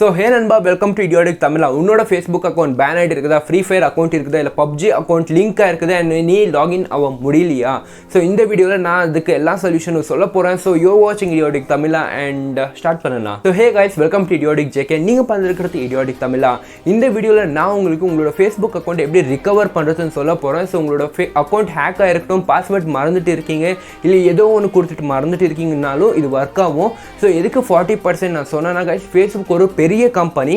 So ஹே நண்பா, welcome to இடியாடிக் தமிழா. உன்னோட Facebook account pan ஆகிட்டு இருக்குதா, ஃப்ரீ ஃபயர் அக்கௌண்ட் இருக்குதா, இல்லை பப்ஜி அக்கௌண்ட் லிங்காக இருக்குதா, நீ லாகின் ஆக முடியலையா? ஸோ இந்த வீடியோவில் நான் அதுக்கு எல்லா சொல்யூஷனும் சொல்ல போகிறேன். ஸோ யோ வாட்சிங் இடியாடிக் தமிழா அண்ட் ஸ்டார்ட் பண்ணலாம். So hey guys, welcome to idiotic JK. நீங்கள் பார்த்துருக்கிறது இடியாடிக் தமிழா. இந்த வீடியோவில் நான் உங்களுக்கு உங்களோட ஃபேஸ்புக் அக்கௌண்ட் எப்படி ரிகவர் பண்ணுறதுன்னு சொல்ல போகிறேன். ஸோ உங்களோட அக்கௌண்ட் ஹேக் ஆகிருக்கட்டும், பாஸ்வேர்ட் மறந்துட்டு இருக்கீங்க, இல்லை ஏதோ ஒன்று கொடுத்துட்டு மறந்துட்டு இருக்கீங்கனாலும் இது ஒர்க் ஆகும். ஸோ எதுக்கு 40% நான் சொன்னேன்னா கைஸ், ஃபேஸ்புக் ஒரு பெரிய கம்பெனி.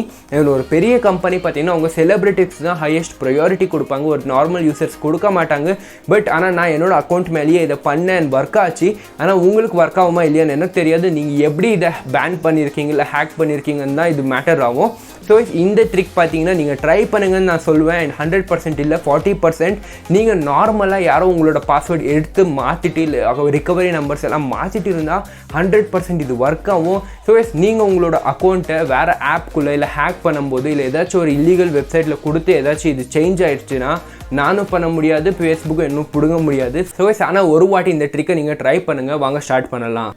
ஒரு பெரிய கம்பெனி பார்த்தீங்கன்னா அவங்க செலிபிரிட்டிஸ் தான் ஹையஸ்ட் ப்ரையாரிட்டி கொடுப்பாங்க, ஒரு நார்மல் யூசர்ஸ் கொடுக்க மாட்டாங்க. பட் ஆனால் நான் என்னோட அக்கௌண்ட் மேலேயே இதை பண்ணேன், ஒர்க் ஆச்சு. ஆனால் உங்களுக்கு ஒர்க் ஆகுமா இல்லையான்னு எனக்கு தெரியாது. நீங்கள் எப்படி இதை பேன் பண்ணியிருக்கீங்க இல்லை ஹேக் பண்ணியிருக்கீங்கன்னு தான் இது மேட்டர் ஆகும். ஸோ இந்த ட்ரிக் பார்த்தீங்கன்னா நீங்கள் ட்ரை பண்ணுங்கன்னு நான் சொல்லுவேன். அண்ட் 100% இல்லை, 40% நீங்கள் நார்மலாக யாரோ உங்களோட பாஸ்வேர்டு எடுத்து மாற்றிட்டு இல்லை ரிகவரி நம்பர்ஸ் எல்லாம் மாற்றிட்டு இருந்தால் 100% இது ஒர்க் ஆகும். ஸோ நீங்கள் உங்களோட அக்கௌண்ட்டை வேறு ஆப்குள்ளே இல்லை ஹேக் பண்ணும்போது இல்லை ஏதாச்சும் ஒரு இல்லீகல் வெப்சைட்டில் கொடுத்து ஏதாச்சும் இது சேஞ்ச் ஆகிடுச்சுன்னா நானும் பண்ண முடியாது, ஃபேஸ்புக்கும் இன்னும் பிடுங்க முடியாது. ஸோ ஆனால் ஒரு வாட்டி இந்த ட்ரிக்கை நீங்கள் ட்ரை பண்ணுங்கள். வாங்க ஸ்டார்ட் பண்ணலாம்.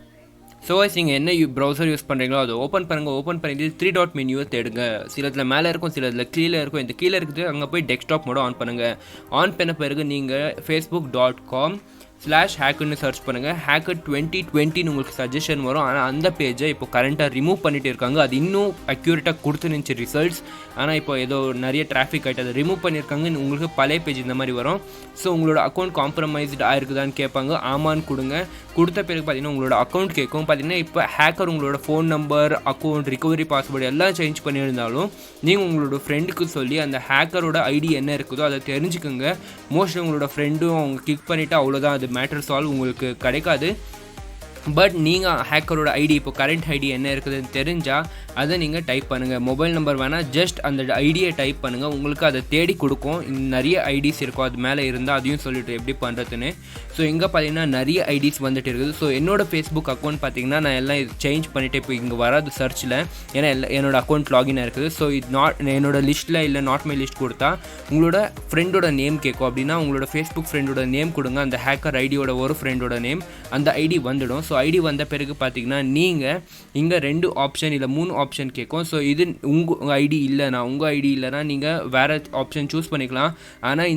ஸோ நீங்கள் என்ன ப்ரௌசர் யூஸ் பண்ணுறீங்களோ அதை ஓப்பன் பண்ணுங்கள். ஓப்பன் பண்ணிட்டு 3 டாட் மெனுவை தேடுங்க. சிலதில் மேலே இருக்கும், சிலதில் கீழே இருக்கும். இந்த கீழே இருக்குது அங்கே போய் டெஸ்க்டாப் மோட ஆன் பண்ணுங்கள். ஆன் பண்ண பிறகு நீங்கள் facebook.com/hackன்னு சர்ச் பண்ணுங்கள். ஹேக்கர் 2020 உங்களுக்கு சஜஷன் வரும். ஆனால் அந்த பேஜை இப்போ கரண்ட்டாக ரிமூவ் பண்ணிட்டு இருக்காங்க. அது இன்னும் அக்யூரேட்டாக கொடுத்துருந்துச்சு ரிசல்ட்ஸ். ஆனால் இப்போ ஏதோ நிறைய டிராஃபிக் ஆகிட்டு அதை ரிமூவ் பண்ணியிருக்காங்க. உங்களுக்கு பழைய பேஜ் இந்த மாதிரி வரும். ஸோ உங்களோட அக்கௌண்ட் காம்ப்ரமைஸ்டு ஆயிருக்குதான்னு கேட்பாங்க. ஆமான்னு கொடுங்க. கொடுத்த பிறகு பார்த்தீங்கன்னா உங்களோட அக்கௌண்ட் கேட்கும். பார்த்தீங்கன்னா இப்போ ஹேக்கர் உங்களோட phone number, account, recovery password எல்லாம் சேஞ்ச் பண்ணியிருந்தாலும் நீங்கள் உங்களோட ஃப்ரெண்டுக்கு சொல்லி அந்த ஹேக்கரோட ஐடி என்ன இருக்குதோ அதை தெரிஞ்சுக்கோங்க. மோஸ்ட்லி உங்களோட ஃப்ரெண்டும் அவங்க கிளிக் பண்ணிவிட்டு அவ்வளோதான், அது மேட்டர் சால்வ் உங்களுக்கு கிடைக்காது. பட் நீங்கள் ஹேக்கரோட ஐடி இப்போ கரண்ட் ஐடி என்ன இருக்குதுன்னு தெரிஞ்சால் அதை நீங்கள் டைப் பண்ணுங்கள். மொபைல் நம்பர் வேணால் ஜஸ்ட் அந்த ஐடியை டைப் பண்ணுங்கள், உங்களுக்கு அதை தேடி கொடுக்கும். நிறைய ஐடிஸ் இருக்கும், அது மேலே இருந்தால் அதையும் சொல்லிவிட்டு எப்படி பண்ணுறதுன்னு. ஸோ இங்கே பார்த்தீங்கன்னா நிறைய ஐடிஸ் வந்துட்டு இருக்குது. ஸோ என்னோடய ஃபேஸ்புக் அக்கௌண்ட் பார்த்தீங்கன்னா நான் எல்லாம் இது சேஞ்ச் பண்ணிவிட்டு இப்போ இங்கே வராது சர்ச்சில், ஏன்னா என்னோடய அக்கௌண்ட் லாகின் இருக்குது. ஸோ இது என்னோட லிஸ்ட்டில் இல்லை நாட் மை லிஸ்ட் கொடுத்தா உங்களோட ஃப்ரெண்டோட நேம் கேட்கும். அப்படின்னா உங்களோட ஃபேஸ்புக் ஃப்ரெண்டோட நேம் கொடுங்க, அந்த ஹேக்கர் ஐடியோட ஒரு ஃப்ரெண்டோட நேம், அந்த ஐடி வந்துடும். ஸோ ஐடி வந்த பிறகு பார்த்தீங்கன்னா நீங்கள் இங்கே 2 ஆப்ஷன் இல்லை 3 ஆப்ஷன் கேட்கும். ஸோ இது உங்கள் ஐடி இல்லைனா, உங்கள் ஐடி இல்லைனா நீங்கள் வேறு ஆப்ஷன் சூஸ் பண்ணிக்கலாம். ஆனால்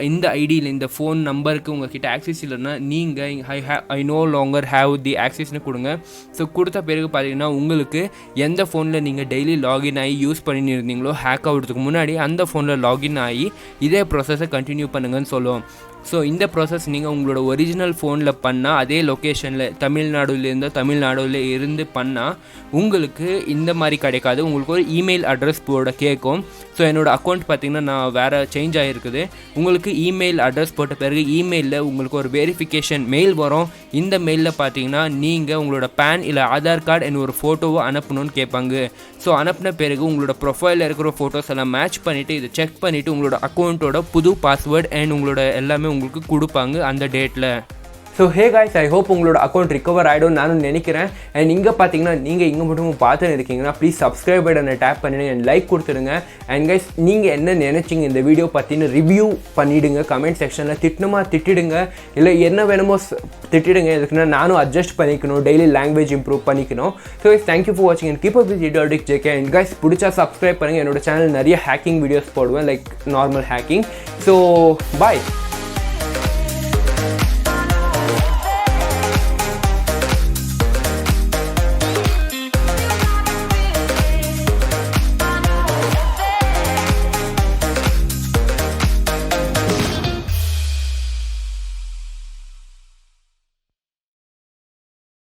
இந்த ஐடியில் இந்த ஃபோன் நம்பருக்கு உங்கள்கிட்ட ஆக்சஸ் இல்லைன்னா நீங்கள் I no longer have the ஆக்சஸ்னு கொடுங்க. ஸோ கொடுத்த பிறகு பார்த்தீங்கன்னா உங்களுக்கு எந்த ஃபோனில் நீங்கள் டெய்லி லாகின் ஆகி யூஸ் பண்ணியிருந்தீங்களோ ஹேக் ஆகிறதுக்கு முன்னாடி அந்த ஃபோனில் லாகின் ஆகி இதே ப்ராசஸை கண்டினியூ பண்ணுங்கன்னு சொல்லுவோம். ஸோ இந்த ப்ராசஸ் நீங்கள் உங்களோட ஒரிஜினல் ஃபோனில் பண்ணால், அதே லொக்கேஷனில் தமிழ்நாடுல இருந்து பண்ணால் உங்களுக்கு இந்த மாதிரி கிடைக்காது. உங்களுக்கு ஒரு இமெயில் அட்ரஸ் போட கேட்கும். ஸோ என்னோடய அக்கௌண்ட் பார்த்திங்கன்னா நான் வேறு சேஞ்ச் ஆகிருக்குது. உங்களுக்கு இமெயில் அட்ரஸ் போட்ட பிறகு இமெயிலில் உங்களுக்கு ஒரு வெரிஃபிகேஷன் மெயில் வரும். இந்த மெயிலில் பார்த்தீங்கன்னா நீங்கள் உங்களோட பேன் இல்லை ஆதார் கார்டு என்ன ஒரு ஃபோட்டோவை அனுப்பணும்னு கேட்பாங்க. ஸோ அனுப்பின பிறகு உங்களோட ப்ரொஃபைலில் இருக்கிற ஃபோட்டோஸ் எல்லாம் மேட்ச் பண்ணிவிட்டு இதை செக் பண்ணிவிட்டு உங்களோட அக்கௌண்ட்டோட புது பாஸ்வேர்டு அண்ட் உங்களோட எல்லாமே உங்களுக்கு கொடுப்பாங்க அந்த டேட்டில். So hey guys, I hope உங்களோட அக்கௌண்ட் ரிகவர் ஆகிடும் நானும் நினைக்கிறேன். அண்ட் இங்கே பார்த்தீங்கன்னா நீங்கள் இங்கே மட்டும் பார்த்துன்னு இருக்கீங்கன்னா ப்ளீஸ் சப்ஸ்கிரைப் பட்டனை டேப் பண்ணிவிடுங்க அண்ட் லைக் கொடுத்துடுங்க. அண்ட் கைஸ், நீங்கள் என்ன நினச்சிங்க இந்த வீடியோ பற்றின்னு ரிவ்யூ பண்ணிவிடுங்க. கமெண்ட் செக்ஷனில் திட்டணுமா திட்டிடுங்க, இல்லை என்ன வேணுமோ திட்டிடுங்க. எதுக்குன்னா நானும் அட்ஜஸ்ட் பண்ணிக்கணும், டெய்லி லாங்குவேஜ் இம்ப்ரூவ் பண்ணிக்கணும். ஸோ கைஸ், தேங்க்யூ ஃபார் வாட்சிங் and keep up with idiotic JK. And guys, பிடிச்சா சப்ஸ்கிரைப் பண்ணுங்கள். என்னோட சேனல் நிறைய ஹேக்கிங் வீடியோஸ் போடுவேன், லைக் நார்மல் ஹேக்கிங். ஸோ பாய்.